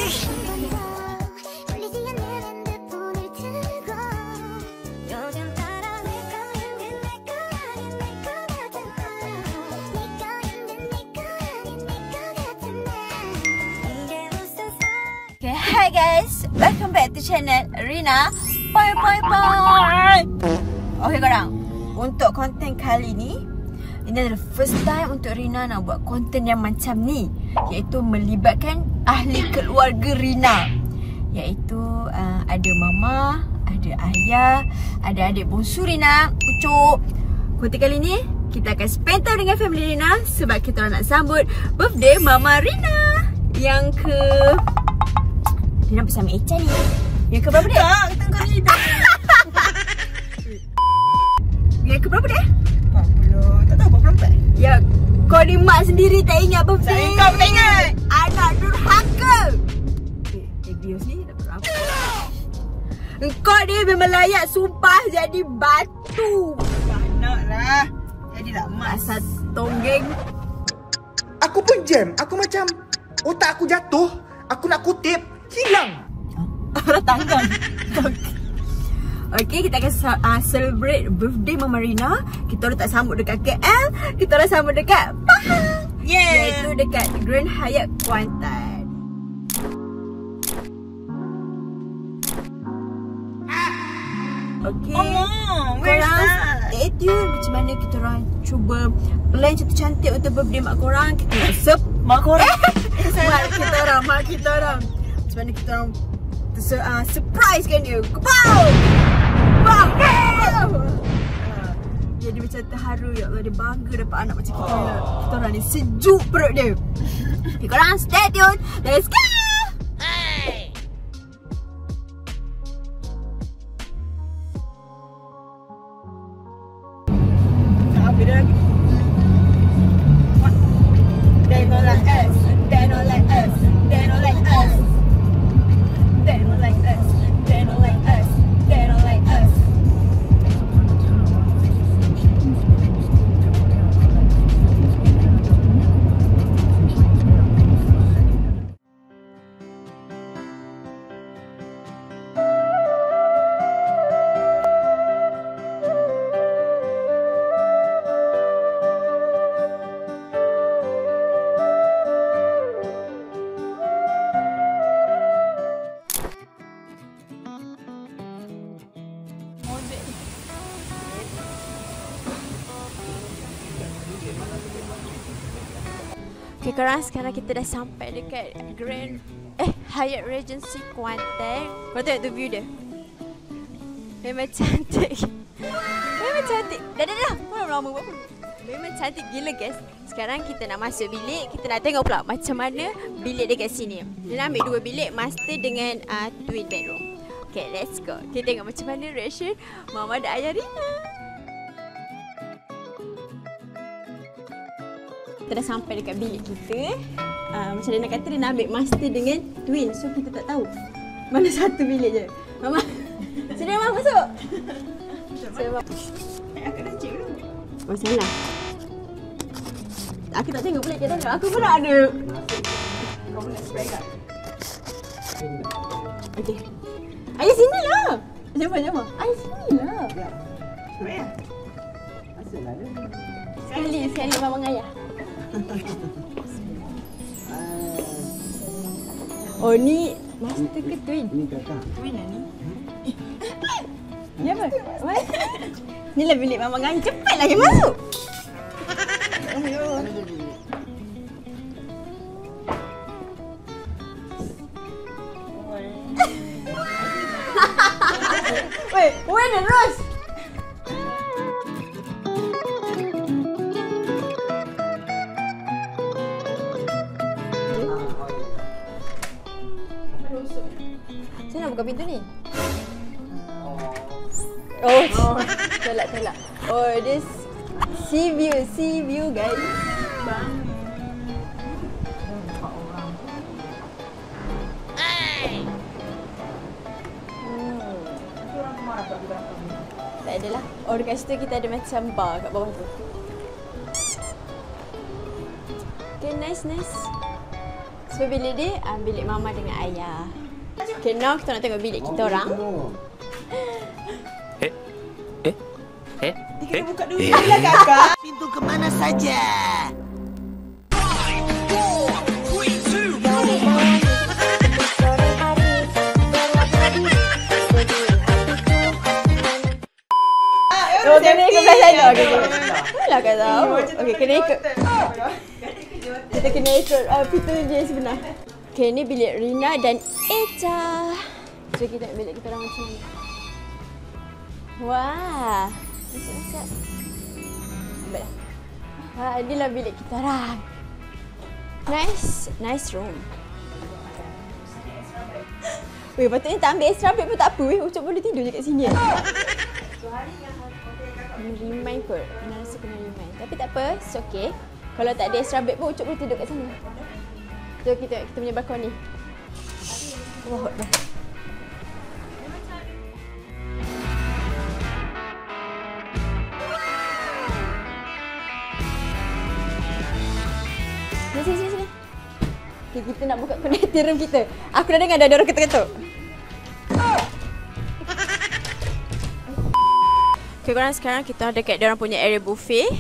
Okay, hi guys, welcome back to channel Rina. Bye bye bye. Okay korang, untuk konten kali ni, ini adalah first time untuk Rina nak buat konten yang macam ni, iaitu melibatkan ahli keluarga Rina, iaitu ada mama, ada ayah, ada adik bongsu Rina, Ucup. Konten kali ni kita akan spend time dengan family Rina sebab kita nak sambut birthday Mama Rina yang ke... Rina bersama Echa ni. Yang ke berapa dia? Tak, tengok hidup. Yang ke berapa dia? 40. Tak tahu 44. Ya, kau ni mak sendiri tak ingat birthday. Kau tak ingat. Anak durhaka. Dia ni dah berapa? Engkau ni memang layak sumpah jadi batu. Anak lah. Jadilah emas. Asal tonggeng. Aku pun jam. Aku macam otak aku jatuh. Aku nak kutip. Hilang. Orang tanggang. Okay, kita akan celebrate birthday Mama Rina. Kita orang tak sambut dekat KL, kita orang sambut dekat Pahang. Yeah. Iaitu dekat Grand Hyatt Kuantan. Okay, korang stay tune macam mana kita orang cuba plan cantik-cantik untuk birthday mak korang. Kita nak Mak korang. mak kita orang. Macam mana kita orang surprise kan dia. Kepow! Jadi macam terharu, ya Allah, dia bangga dapat anak macam kita. Kita orang ni sejuk perut dia. Okay, korang stay tune. Let's go! Hey. Beda lagi. They don't like us. They don't like us. They don't like us. They don't like us. They don't like us. They don't like us. Okay korang, sekarang kita dah sampai dekat Hyatt Regency Kuantan. Kau tengok tu view dia. Memang cantik. Memang cantik. Dah. Korang lama buat apa? Memang cantik gila guys. Sekarang kita nak masuk bilik. Kita nak tengok pula macam mana bilik dekat sini. Dia nak ambil 2 bilik master dengan twin bedroom. Okay, let's go. Kita tengok macam mana reaction Mama dan Ayah Rina. Kita dah sampai dekat bilik kita. Macam Rina kata, dia nak ambil master dengan twin. So kita tak tahu mana satu bilik je. Mama, sini Mama masuk. Aku dah cik dulu. Oh salah. Aku tak tengok bilik kat dalam. Aku pun nak ada. Kau boleh spray kat? Okay. Ayah sini lah. Jom. Ayah sini lah. Spray lah. Asallah dia. Sekali Mama dengan Ayah. Oh ni master ke twin? Ini kakak. Twin lah ni. Ni apa? Ni lah bilik Mama dengan Ayah. Cepat lagi masuk. Wait, where the rose? Saya nak buka pintu ni. Oh. Tolak. Oh, this sea view guys. Tak adalah. Oh, dekat situ kita ada macam bar kat bawah tu. Okay, nice. So bilik dia bilik mama dengan ayah. Okay, now kita nak tengok bilik kita orang. Kita buka dulu lah kakak. Pintu kemana saja? Oh, kena ikut belah sana. Okay. Lah kau tahu. Okay, kena ikut. Kita kena ikut pintu je sebenar. Okay, ni bilik Rina dan Echa. So, kita tengok bilik kita orang macam ni. Wah. Masuk-masuk. Nampak dah. Wah, inilah bilik kita orang. Nice room. Weh, patutnya tak ambil extra bed pun tak apa. Weh, Ucap boleh tidur je kat sini. Remind kot. Rina rasa kena remind. Tapi tak apa, it's okay. Kalau tak ada extra bed pun Ucap boleh tidur kat sana. So, kita punya balkon ni. Wah, hot dah. Sini. Okay, kita nak buka connecting room kita. Aku dah dengar dah ada orang ketuk-ketuk. Okay, korang sekarang kita dekat diorang punya area buffet.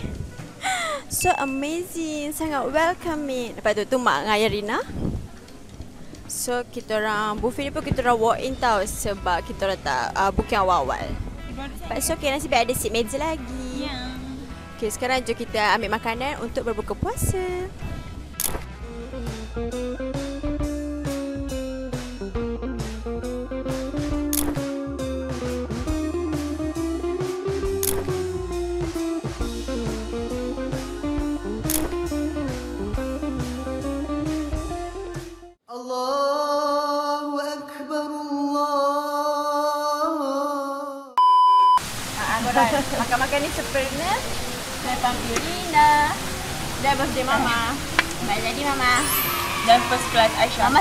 So amazing, sangat welcoming. Lepas tu Mak dengan Ayah Rina. So kita orang buffet ni pun kita orang walk in tau sebab kita orang tak booking awal-awal. But so okay, nasib baik ada seat meja lagi. Okay, sekarang jom kita ambil makanan untuk berbuka puasa. Allahu Akbar Allah. Makan-makan ni sempurna. Dan panggil Rina. Dan birthday Mama. Baik jadi Mama. Dan first class Aisyah. Mama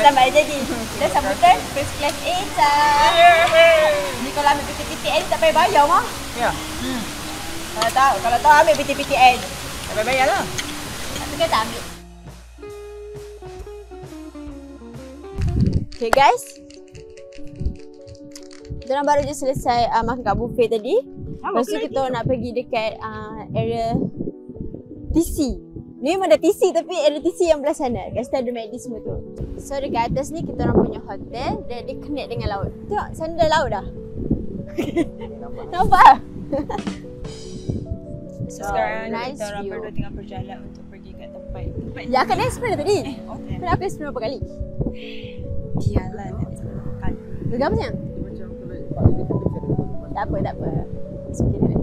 selamat jadi. Dan sambutan first class Echa. Ni kalau ambil PTPTN tak payah bayar mah. Ya. Kalau tahu ambil PTPTN. Tak payah bayar lah. Tapi kan tak ambil. Okay guys. Kita orang baru je selesai makan kat buffet tadi. Lepas tu kita nak pergi dekat area TC. Ni memang ada TC tapi area TC yang belah sana. Kat situ ada McD semua tu. So dekat atas ni kita orang punya hotel dan dia connect dengan laut. Tengok sana dah laut dah. Nampak? So sekarang nice kita orang view. berdua tengah berjalan untuk pergi kat tempat Ya akan explain tadi. okay. Kenapa aku explain berapa kali? Biarlah nanti makan. Gegar apa sayang? Tak apa. It's okay dah.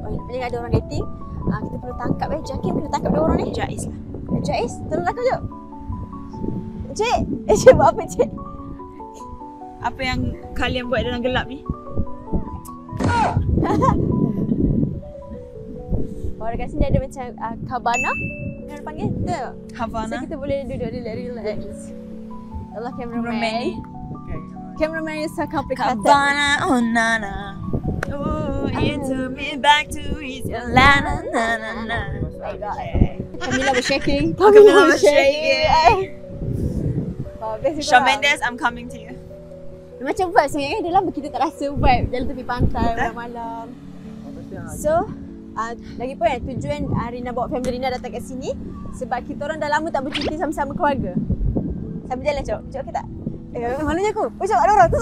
Oh, bila ada orang dating, kita perlu tangkap Jakim kena tangkap dua orang ni. Jais lah. Jais, tolong tangkap jap. Cik buat apa cik? Apa yang kalian buat dalam gelap ni? Oh, dekat sini ada macam cabana. Yang panggil tu. Havana. So kita boleh duduk relax. Allah cameraman. Romani. Cameraman is so complicated. Havana, oh nana. Oh, you took me back to his la na na na na. Camila was shaking. Camila was shaking. Best Shawn Mendes, I'm coming to you. Macam vibe sebenarnya kan. Dah lama kita tak rasa vibe jalan tepi pantai malam-malam. So, lagipun kan tujuan Rina bawa family Rina datang kat sini sebab kita orang dah lama tak bercuti sama-sama keluarga. Sambil jalan Cok. Cok okey tak? Malunya aku. Oh Cok ada orang tu.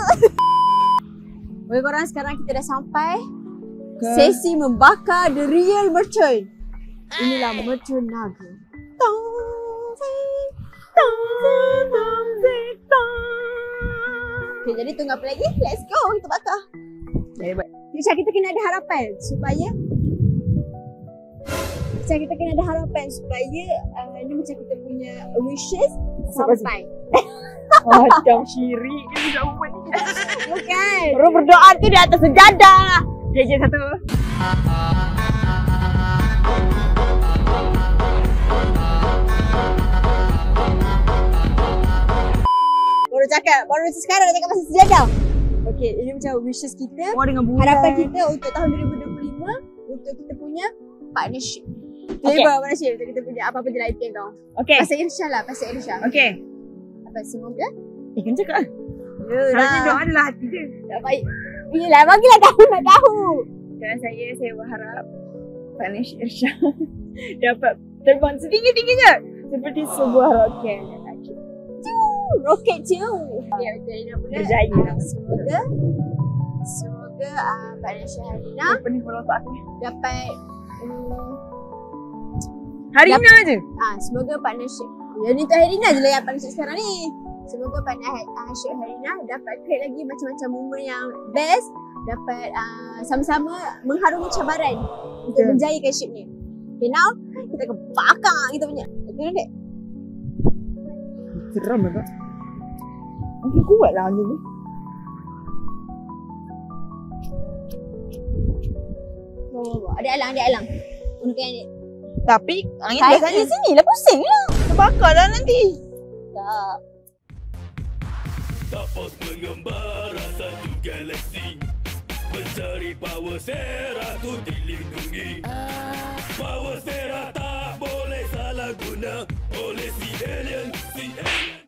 Okey korang, sekarang kita dah sampai sesi membakar the real merchant. Inilah merchant naga. Okay, jadi tunggu apa lagi? Let's go, kita bakar. Macam kita kena ada harapan supaya ni macam kita punya wishes sampai. Macam syirik ni budak perempuan ni. Bukan. Orang berdoa tu di atas sejadah. JJ satu. Baru sekarang nak cakap pasal sejadah. Okay, ini macam wishes kita. Dengan bulan. Harapan kita untuk tahun 2025 untuk kita punya partnership. Tiba Abang Rashid, kita punya apa-apa je lighting tau. Okay. Pasal Irsyah lah, pasal Irsyah. Okay. Apa semoga? Kan cakap lah. Yelah. Harusnya doa adalah hati je. Tak baik. Yelah, bagilah tahu nak tahu. Dan saya berharap Panish Irsyah dapat terbang setinggi-tingginya seperti sebuah roket. Roket je. Ya, Rina pula. Berjaya. Semoga Pak Irsyah Harina Pening kepala otak aku. dapat Harina je. semoga Pak Nasyid. Ya ni tak Harina je lah yang Pak Nasyid sekarang ni. Semoga Pak Nasyid Harina dapat create lagi macam-macam momen yang best, dapat sama-sama mengharungi cabaran untuk menjayakan ship ni. Okay, now kita akan bakar kita punya. Tengok dek. Seram lah tak? Mungkin kuat lah angin ni. Ada alang, ada alang. Untuk yang ni. Tapi angin Saya biasanya di sini lah, pusing lah. terbakar lah nanti. Tak. Dapat mengembara satu galaksi, mencari power Sera tu dilindungi. Power Sera tak boleh salah guna oleh si alien, si alien.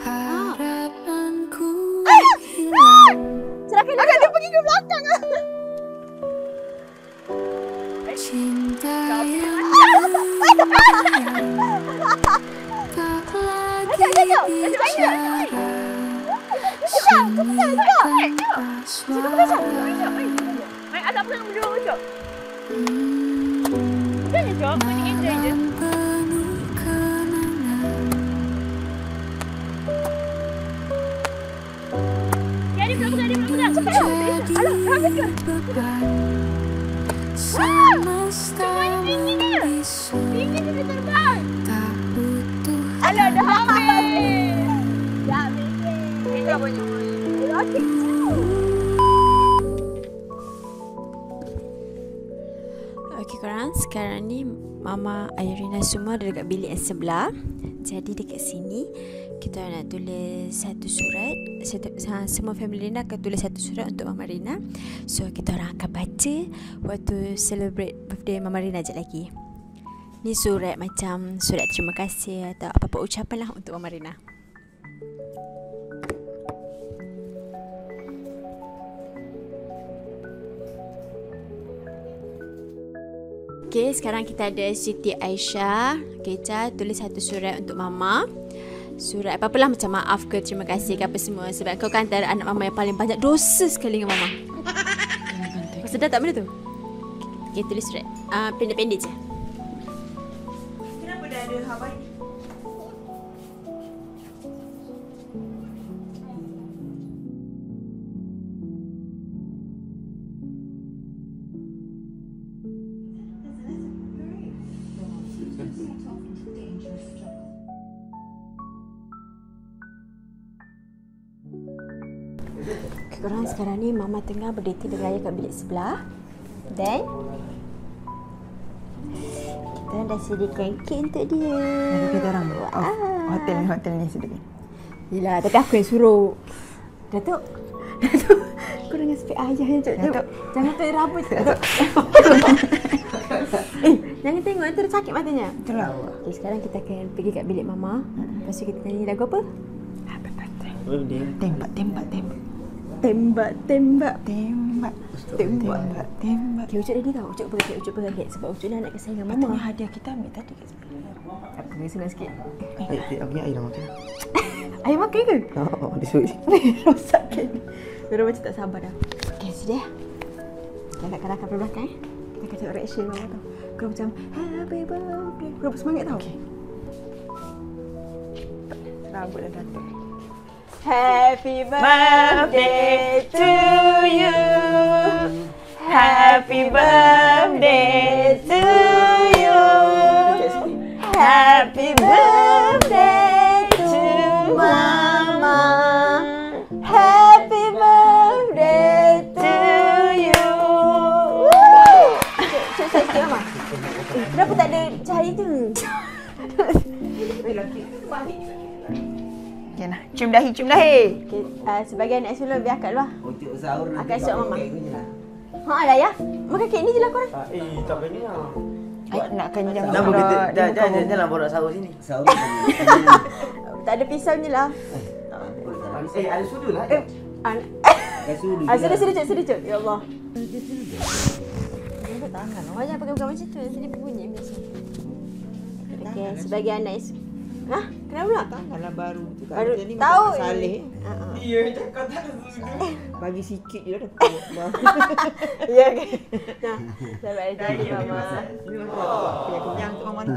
Harapanku hilang. Serahkan dia pergi ke belakang lah. Cinta yang tak lagi bicara. Sunyi tanpa suara. Mai asap pegang berdua Jok. Jangan Jok, kau ni enjoy je. Penuh kenangan. Dia belum pegang. Cepat. Alah, habis ke? Beban semesta membisu. Tinggi dia terbang. Tak butuh Alah, dah habis. Dah habis. Kita banyak main. Okey korang, sekarang ni Mama Irina semua ada dekat bilik yang sebelah. Jadi dekat sini kita nak tulis satu surat. Semua family Rina akan tulis satu surat untuk Mama Rina. So kita orang akan baca waktu celebrate birthday Mama Rina je lagi. Ni surat macam surat terima kasih atau apa-apa ucapan lah untuk Mama Rina. Okay, sekarang kita ada Siti Aisyah. Okay, Ca, tulis satu surat untuk Mama. Surat apa-apalah macam maaf ke, terima kasih ke apa semua. Sebab kau kan antara anak Mama yang paling banyak dosa sekali dengan Mama. Kau sedar tak benda tu? Okay, tulis surat. Pendek-pendek je. Kenapa dah ada Hawaii? Korang sekarang ni Mama tengah berdiri beraya kat bilik sebelah. Then kita dah sediakan kek untuk dia. Ada kita orang hotel ni sedikit. Yelah, tapi aku yang suruh. Datuk kau dengan spek ayah je. Datuk, jangan tarik rambut. Datuk. Jangan tengok, nanti dia sakit matanya. Itulah. Okay, sekarang kita akan pergi kat bilik Mama. Lepas tu kita nyanyi lagu apa? Tembak. Okay, Ucup ready tau? Ucup berkait sebab Ucup ni anak kesayangan Mama. Patutnya hadiah kita ambil tadi kat sebelah. Apa kena senang sikit. Aku punya air dah makan. Ayah makan ke? Oh, disuruh je. Rosak kan? Diorang macam tak sabar dah. Okay, sudah. Kita nak kerahkan pada belakang Kita akan tengok reaction Mama tau. Kau macam happy birthday. Kau bersemangat tau. Okay. Rambut dah datuk. Happy birthday to you. Happy birthday to you. Happy birthday to Mama. Happy birthday to you. Cik sikit Mama. Kenapa tak ada cahaya tu? Okay lah. Cium dahi. Okay, sebagai anak sulung biar akak lah. Untuk sahur Akak esok Mama. kek je lah. Dah ya. Makan kek ni je lah korang. Tak boleh lah. Nak kenyang Kenapa pula. kita jangan borak sahur sini. Sahur. Tak ada pisau ni lah. Ada sudu lah. Sudah cuk. Ya Allah. Kenapa tangan? Orang jangan pegang-pegang macam tu. Nanti dia berbunyi macam. Okey, sebagai anak kenapa pula? Tanganlah baru tu kan. Baru Jadi tahu. macam Saleh. Ya, cakap tak sudu. Bagi sikit je dah kuat. Ya ke? Nah, selamat hari jadi Mama. Ni nampak. Biar kenyang tu Mama ni.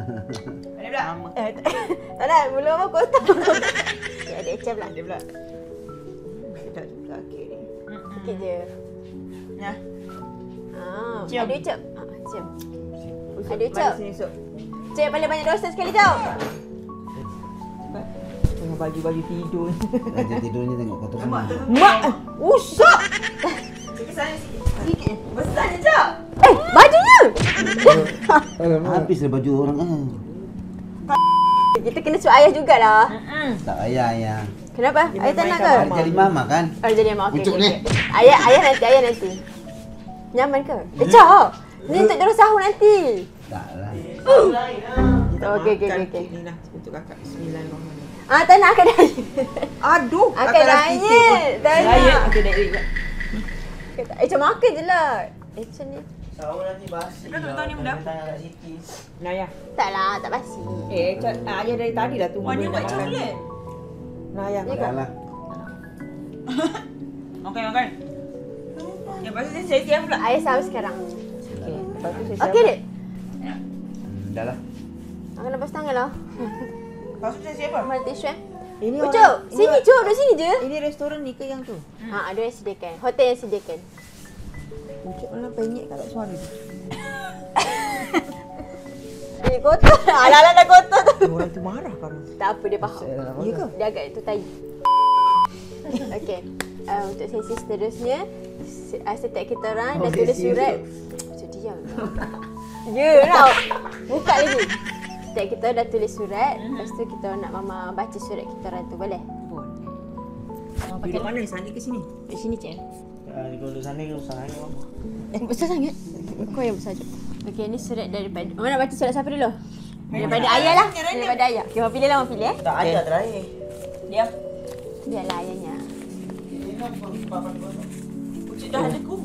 Ada pula. Mama. Tak nak, mulut Mama kotak. Ya, ada ecam lah. Ada pula. Sedap juga kek ni. Sikit je. Nah. Cium. Ada ucap. Cium. Ada ucap. Mari sini Sok. Cik paling banyak dosa sekali tau. Tengah baju-baju tidur. Baju tidurnya tengok kotor semua. Mak! Usak! Sikit. Besar je Cak. Bajunya! Habislah baju orang Kita kena suruh ayah jugalah. Tak ayah. Kenapa? Ayah tak nak ke? Ada jadi mama kan? Oh, jadi mak. Okey. Ucuk ni. Ayah nanti. Nyaman ke? Cak! Ni untuk terus sahur nanti. Taklah. Okey. Ni lah untuk kakak. Bismillahirrahmanirrahim. Tak nak akak diet. Aduh. Akak diet. Tak nak. Okey, diet. Macam makan je lah. Macam ni. Sahur nanti basi. Kau tak tahu ni benda? Tanya kat Siti. Naya. Tak lah, tak basi. Ayah dari tadi dah tunggu. Mana buat coklat? Naya. Taklah. Makan. Yang lepas tu saya siap pula. Ayah sahur sekarang. Okey. Lepas tu saya Okey, Dek. Dah lah. Makan lepas tangan lah. Lepas tu saya siap apa? Mana tisu Ini Ucuk, sini Cuk, duduk sini je. Ini restoran ni ke yang tu? Ada yang sediakan. Hotel yang sediakan. Ucuk malah penyek kat suara tu. Kotor. Alah-alah dah kotor tu. Orang tu marah kan? Tak apa, dia faham. Ya ke? Dia agak itu tai. Okey. Untuk sesi seterusnya, setiap kita orang dah tulis surat. Cuk, diam. Ya, tau. Buka lagi. Setiap kita dah tulis surat, lepas tu kita nak Mama baca surat kita orang tu, boleh? Boleh. Duduk mana? Sana ke sini? Di sini, Cik. Kalau duduk sana usah nanya mama. Besar sangat. Kau yang besar je. Okey, ni surat daripada... Mama nak baca surat siapa dulu? Daripada ayah lah. Daripada ayah. Okey, Mama pilih lah, Mama pilih. Tak ayah terakhir. Diam. Biarlah ayahnya. Ucuk dah ada kum.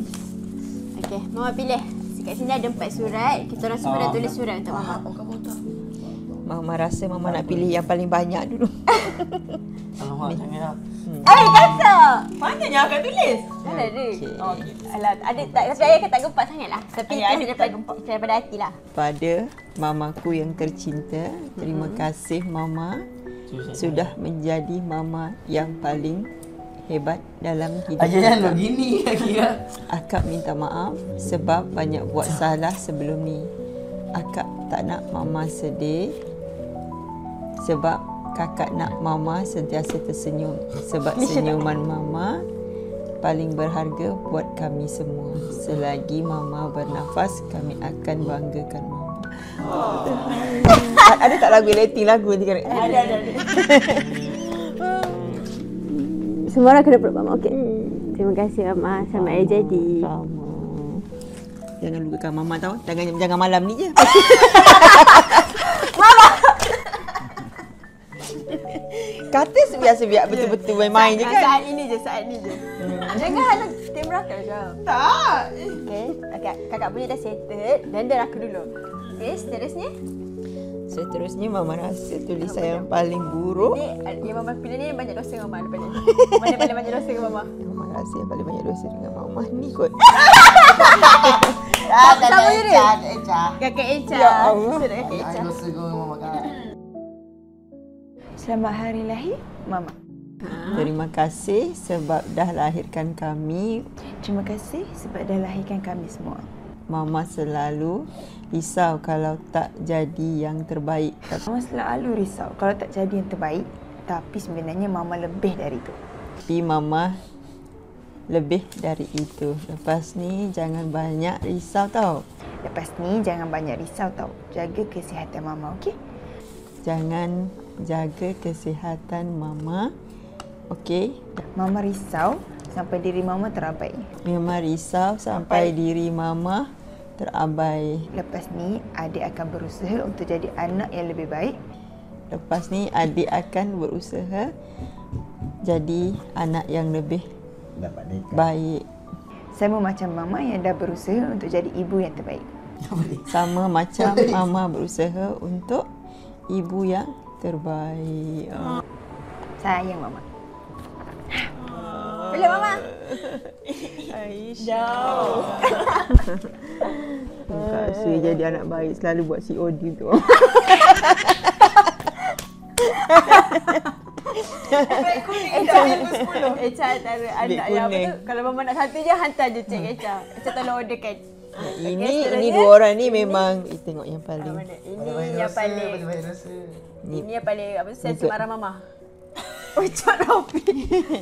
Okey, Mama pilih. Kat sini ada 4 surat. Kita orang semua dah tulis surat untuk Mama. Mama rasa Mama nak pilih yang paling banyak dulu. Alamak, jangan. Kakak! Mana yang akan tulis? Mana ada? Okey. Alah, ada tak? Tapi ayah kan tak gempak sangat lah. Tapi Ayah itu daripada hati lah. Pada mamaku yang tercinta, terima kasih Mama sudah menjadi Mama yang paling hebat dalam hidup Ayah akak. lo gini kira. Akak minta maaf sebab banyak buat salah sebelum ni. Akak tak nak Mama sedih sebab kakak nak Mama sentiasa tersenyum. Sebab senyuman Mama paling berharga buat kami semua. Selagi Mama bernafas, kami akan banggakan Mama. Ada tak lagu relating lagu nanti kan? Ada. Semua orang kena peluk Mama, okey? Terima kasih Mama. Selamat hari jadi. Sama. Jangan lupakan Mama tahu. Jangan malam ni je. Kata biasa-biasa betul-betul main-main je kan? Saat ini je. Jangan halang tim rakam kau. Tak. Okey, kakak punya dah settled dan dah aku dulu. Okey, seterusnya. Seterusnya Mama rasa tulisan yang paling buruk. Ni yang Mama pilih ni banyak dosa dengan Mama depan ni. Mana paling banyak dosa dengan Mama? Mama rasa yang paling banyak dosa dengan Mama ni kot. Sama je dia. Kakak Echa. Ya Allah. Surat Kakak Echa. Dosa kau mama kan. Selamat hari lahir, Mama. Terima kasih sebab dah lahirkan kami. Terima kasih sebab dah lahirkan kami semua. Mama selalu risau kalau tak jadi yang terbaik. Mama selalu risau kalau tak jadi yang terbaik. Tapi sebenarnya Mama lebih dari itu. Tapi Mama lebih dari itu. Lepas ni jangan banyak risau tau. Lepas ni jangan banyak risau tau. Jaga kesihatan Mama, okey? Jangan jaga kesihatan Mama. Okey? Mama risau sampai diri Mama terabai. Mama risau sampai diri Mama terabai. Lepas ni, adik akan berusaha untuk jadi anak yang lebih baik. Lepas ni adik akan berusaha jadi anak yang lebih baik. Sama macam mama yang dah berusaha untuk jadi ibu yang terbaik. Sama macam mama berusaha untuk ibu yang terbaik. Sayang mama. Bila mama? Aisyah. Terima kasih jadi anak baik, selalu buat COD tu. Echa antara anak yang apa tu, kalau mama nak satu je, hantar je cek Echa. Echa tolong orderkan. Ini dua orang ni memang tengok yang paling. Ini yang paling. Ini yang paling apa tu, sensi Untuk- marah mama. Ucap Robi.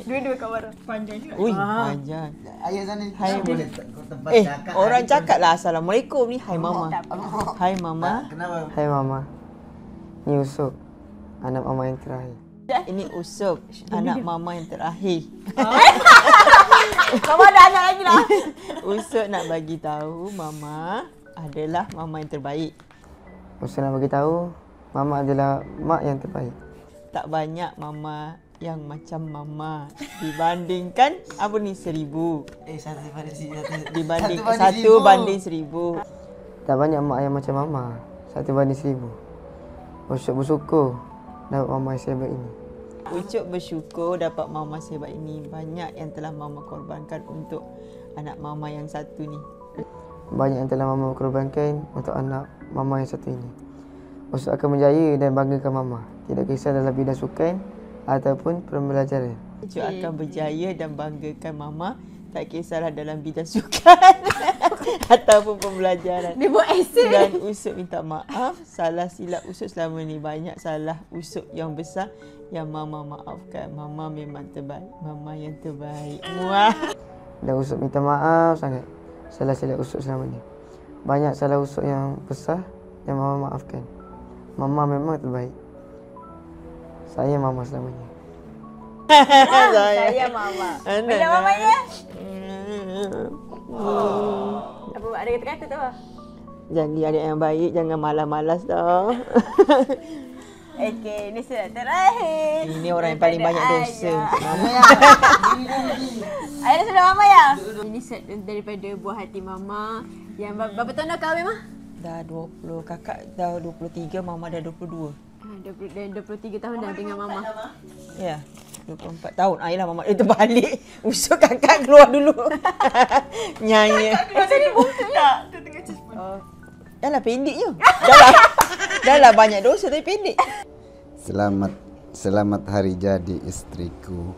Dua-dua kat marah. Panjang juga. Ui, panjang. Ayah sana Hai. boleh kau tempat cakap. Orang cakap lah Assalamualaikum ni. Hai mama. Hai mama. Kenapa? Hai Mama, ni Usop, anak Mama yang terakhir. Ini Usop, anak mama yang terakhir. Mama ada anak lagi lah. Usop nak bagi tahu mama adalah mama yang terbaik. Usop nak bagi tahu, Mama adalah mak yang terbaik. Tak banyak mama yang macam mama dibandingkan apa ni 1000. Satu pada sini. Dibanding Satu banding 1 banding 1000. Tak banyak mak yang macam Mama, 1:1000. Usop bersyukur dapat Mama yang sehebat ini. Ucup bersyukur dapat mama sehebat ini. Banyak yang telah mama korbankan untuk anak mama yang satu ni. Banyak yang telah Mama korbankan untuk anak Mama yang satu ini. Usop akan berjaya dan banggakan Mama, tidak kisah dalam bidang sukan ataupun pembelajaran. Ucup akan berjaya dan banggakan mama, tak kisahlah dalam bidang sukan ataupun pembelajaran. Dia buat esei. Dan Usop minta maaf, salah silap Usop selama ni. Banyak salah Usop yang besar yang mama maafkan. Mama memang terbaik, mama yang terbaik. Muah. Dan Usop minta maaf sangat salah silap Usop selama ni. Banyak salah Usop yang besar yang Mama maafkan. Mama memang terbaik. Saya Mama selamanya. Saya mama. Bila mamanya? Apa ada kata-kata tu? Jadi adik yang baik, jangan malas-malas tau. Okey, ini sudah terakhir. Ini orang yang paling banyak dosa untuk mama. Ayah sudah mama ya? Ini set daripada buah hati mama. Yang berapa tahun dah kahwin mah? Dah 20, kakak dah 23, mama dah 22. 23 tahun dah dengan mama. Ya, 24 tahun. Ayolah mama dia terbalik. Usuk kakak keluar dulu. Nyanyi. Tadi bungsu tak? Tu tengah cas pun. Dah lah pendek je. Dah lah banyak dosa tapi pendek. Selamat hari jadi istriku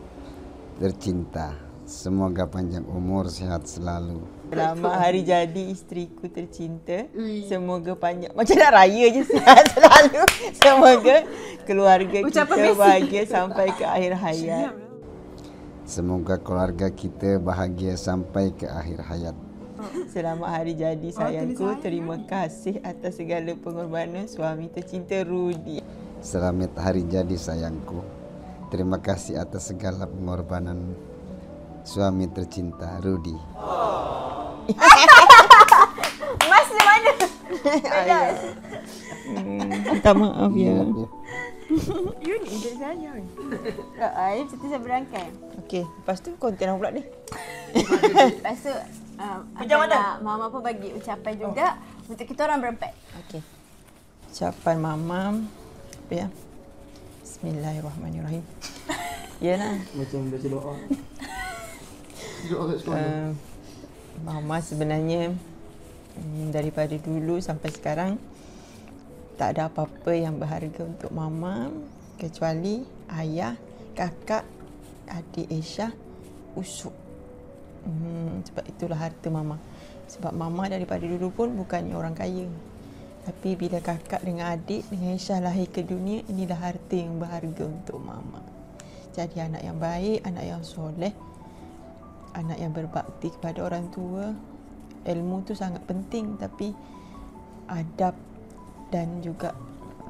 tercinta. Semoga panjang umur, sehat selalu. Selamat hari jadi istriku tercinta. Semoga panjang. Macam nak raya je, sihat selalu. Semoga keluarga Ucapan kita basic. bahagia sampai ke akhir hayat. Semoga keluarga kita bahagia sampai ke akhir hayat. Selamat hari jadi sayangku. Terima kasih atas segala pengorbanan suami tercinta Rudi. Selamat hari jadi sayangku. Terima kasih atas segala pengorbanan suami tercinta Rudi. Mas di mana? Minta maaf ya. You ni jadi saya. Ayah cerita saya berangkai. Okey, lepas tu konten apa pula ni? Lepas tu mama pun bagi ucapan juga untuk kita orang berempat. Okey. Ucapan mama apa ya? Bismillahirrahmanirrahim. Ya nah. Macam baca doa. Doa kat sekolah. Mama sebenarnya daripada dulu sampai sekarang tak ada apa-apa yang berharga untuk mama kecuali ayah, kakak, adik Aisyah, Usuk. Sebab itulah harta mama. Sebab mama daripada dulu pun bukannya orang kaya. Tapi bila kakak dengan adik dengan Aisyah lahir ke dunia, inilah harta yang berharga untuk mama. Jadi anak yang baik, anak yang soleh, anak yang berbakti kepada orang tua. Ilmu tu sangat penting, tapi adab dan juga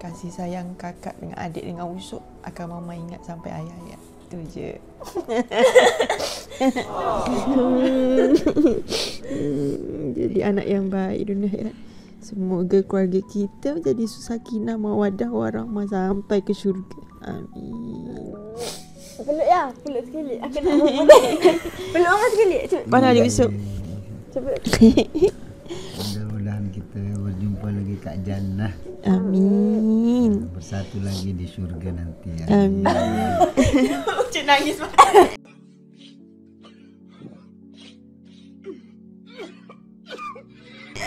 kasih sayang kakak dengan adik dengan Usuk akan mama ingat sampai ayat-ayat. Itu je. Jadi anak yang baik dunia akhirat. Semoga keluarga kita menjadi sakinah mawaddah warahmah sampai ke syurga. Amin. Peluk ya, peluk sekali. Aku nak peluk. Peluk orang sekali. Mana ada Yusuf? Cuba. Mudah-mudahan kita berjumpa lagi kat jannah. Amin. Bersatu lagi di syurga nanti. Amin. Cik nangis.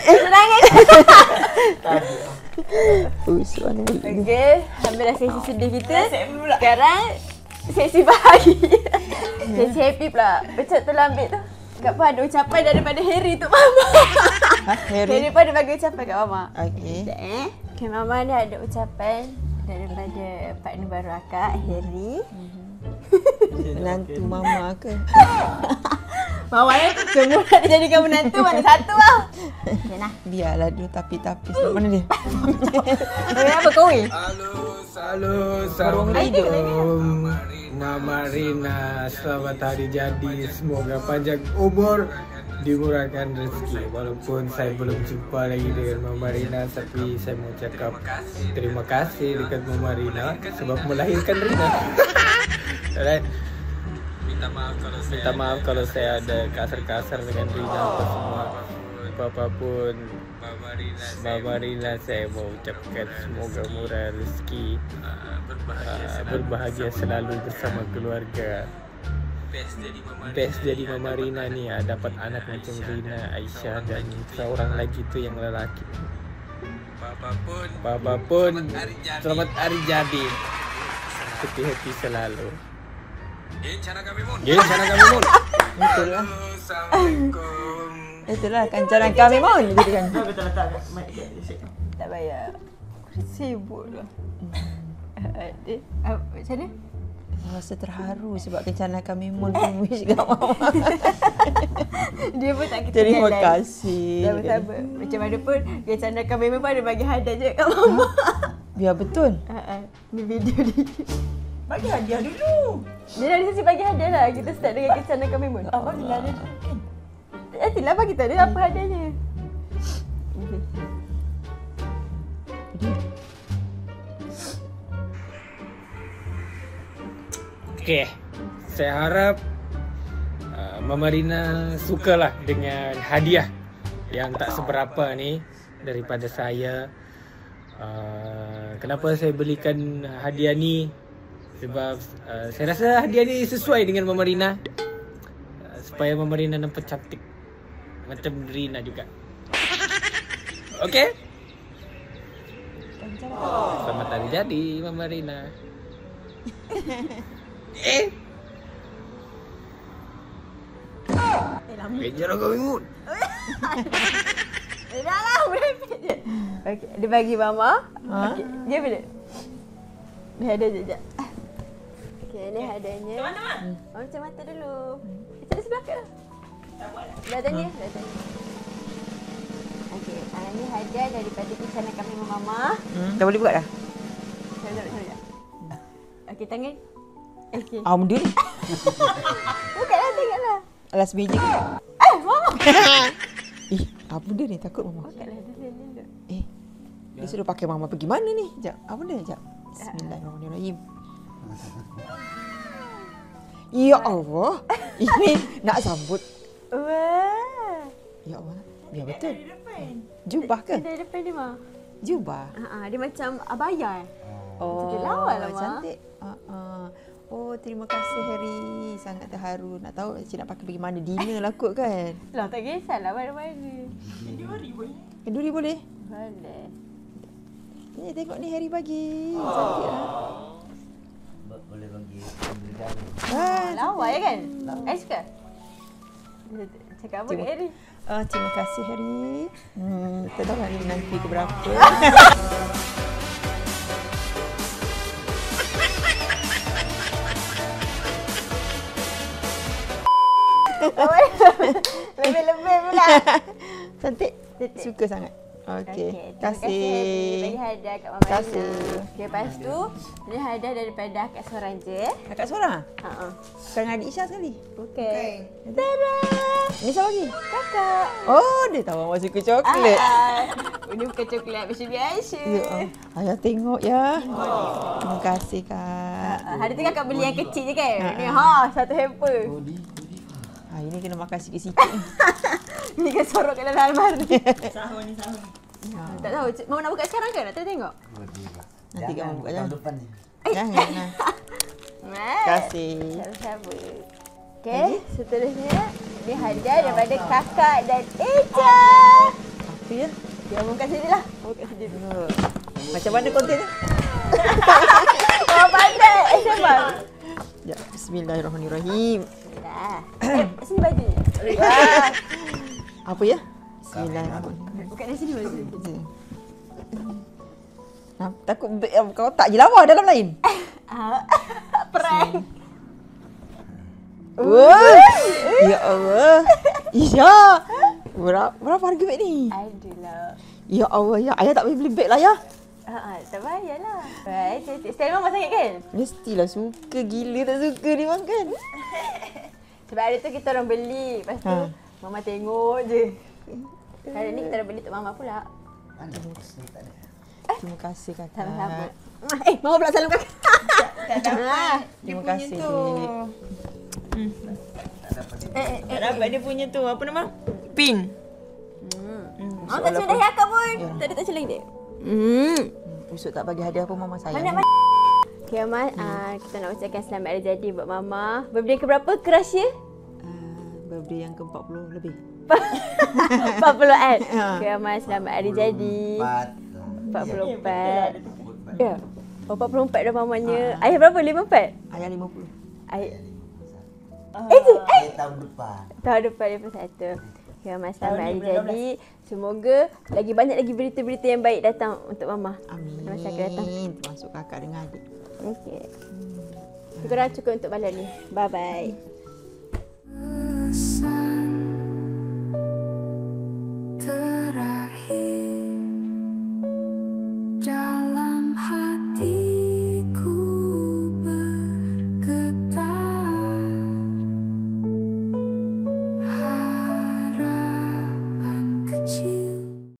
Nangis. Okey, ambillah sesi sedih kita. Sekarang sesi bahagia. Sesi happy pula. Becak tu lah ambil tu. Kak Puan ada ucapan daripada Harry untuk Mama. Harry pun ada bagi ucapan kat Mama. Okey. Okay, Mama ni ada ucapan daripada partner baru akak, Harry. Menantu Mama ke? Mama ni semua nak dijadikan menantu, mana satu lah. Okay nah. Biarlah dia tapi-tapi. Sebab mana dia? Dia apa kahwin? Halo, Assalamualaikum Mama Rina, selamat hari jadi. Semoga panjang umur, dimurahkan rezeki. Walaupun saya belum jumpa lagi dengan Mama Rina, tapi saya mau cakap terima kasih dekat Mama Rina sebab melahirkan Rina. Alright. Minta maaf kalau saya ada kasar-kasar dengan Rina apa semua. Apapun Mama Rina, saya mau ucapkan semoga murah rezeki, berbahagia selalu bersama keluarga. Best jadi Mama Rina ni dapat anak macam Rina, Aisyah dan seorang lagi tu yang lelaki. Papa pun selamat hari jadi. Hati-hati selalu. Gencana kami mun. Itulah. Itulah kancaran kami mon. Gitu kan. Tak payah. Sibuk lah. Macam mana? Rasa terharu sebab kencana kami mon pun wish kat Mama. Dia pun tak kita Terima kasih. Sabar-sabar. Macam mana pun kencana kami pun ada bagi hadiah je kat Mama. Biar betul. Ni video dia. Bagi hadiah dulu. Dia dah sesi bagi hadiah lah. Kita start dengan kencana kami pun. Bagilah dia kan. Nantilah bagi tahu dia apa hadiahnya. Okay, saya harap Mama Rina sukalah dengan hadiah yang tak seberapa ni daripada saya. Kenapa saya belikan hadiah ni? Sebab saya rasa hadiah ni sesuai dengan Mama Rina, supaya Mama Rina nampak cantik macam Rina juga. Okay? Selamat hari jadi Mama Rina. Kejar kau ingut. Dah lah, berapa je. Okay, dia bagi Mama. Okay, dia bila? Dia ada je, sekejap. Okay, ni hadiahnya. Macam mata dulu. Macam sebelah ke? Dah tanya? Dah tanya. Okay, ini hadiah daripada kencana kami Mama. Dah boleh buka dah? Sekejap. Okay, tangan. Okay. Benda ni. Bukanlah, tengoklah. Alas meja ke? Mama! Apa benda ni? Takut Mama. Bukanlah, dulu. Dia suruh pakai Mama pergi mana ni? Sekejap. Apa benda? Sekejap. Bismillahirrahmanirrahim. Ya Allah. Ini nak sambut. Wah. Ya Allah. Biar betul. Jubah ke? Dia depan dia, Ma. Jubah? Dia macam abaya. Oh, lawa lah, Ma. cantik. Oh, terima kasih Harry. Sangat terharu. Nak tahu cik nak pakai pergi mana? Dinner lah kot kan? Lah, tak kisahlah mana-mana. Kenduri boleh? Boleh. Ni tengok ni Harry bagi. Cantik lah. Boleh bagi. Lawa ya kan? Ais ke? Cakap apa kat Harry? Terima kasih Harry. Tak tahu hari nanti ke berapa. Lebih-lebih pula. Cantik. Suka sangat. Okey. Terima kasih bagi hadiah kat Mama Rina. Okay, lepas tu ni hadiah daripada Kak seorang je. Kakak seorang? Ha. Sekarang adik Isha sekali. Okey. Tada! Ni siapa lagi? Kakak. Oh, dia tahu Mama suka coklat. Ini bukan coklat biasa-biasa. Ayah tengok ya. Terima kasih Kak. Hari tu Kakak beli yang kecil je kan? Ni satu hamper. Ini kena makan sikit-sikit. Ni kan sorok kat dalam almari. Sahur. Tak tahu. Mama nak buka sekarang ke? Nak tengok? Nanti kamu buka jangan. Depan ni. Jangan. Terima kasih. Sama-sama. Okey, seterusnya ni hadiah daripada Kakak dan Eja. Apa ya? Ya, buka sini lah. Buka sini dulu. Macam mana konten ni? Oh, pandai. Sabar. Ya, bismillahirrahmanirrahim. Sini baju. Apa ya? Bismillahirrahmanirrahim. Buka dari sini baju. Takut kau tak je lawa dalam lain. Prank. Ya Allah. Isha. Berapa harga beg ni? Adalah. Ya Allah ya. Ayah tak boleh beli beg lah ya. Tak payahlah. Baik, cantik. Style Mama sangat kan? Mestilah suka gila tak suka dia makan. Sebab hari tu kita orang beli. Lepas tu Mama tengok je. Hari ni kita orang beli untuk Mama pula. Terima kasih Kakak. Sama-sama. Mama pula salam Kakak. Tak dapat. Terima kasih Dik. Tak dapat dia punya tu. Apa nama? Pin. Mama tak cakap dah Kakak pun. Tadi tak cakap dia. Besok tak bagi hadiah pun Mama sayang. Mana? Okay Mama, kita nak ucapkan selamat hari jadi buat Mama. Birthday ke berapa? Kerasnya? Birthday yang ke-40 lebih. 40 kan? Okay Mama, selamat hari jadi. 44. Ya. 44 dah mamanya. Ayah berapa? 54? Ayah 50. Tahun depan. Tahun depan 51. Ya, Mas, selamat hari jadi. Semoga lagi banyak lagi berita-berita yang baik datang untuk Mama. Amin. Masa akan datang. Termasuk kakak dengan adik. Okey. Kurang cukup untuk malam ni. Bye-bye.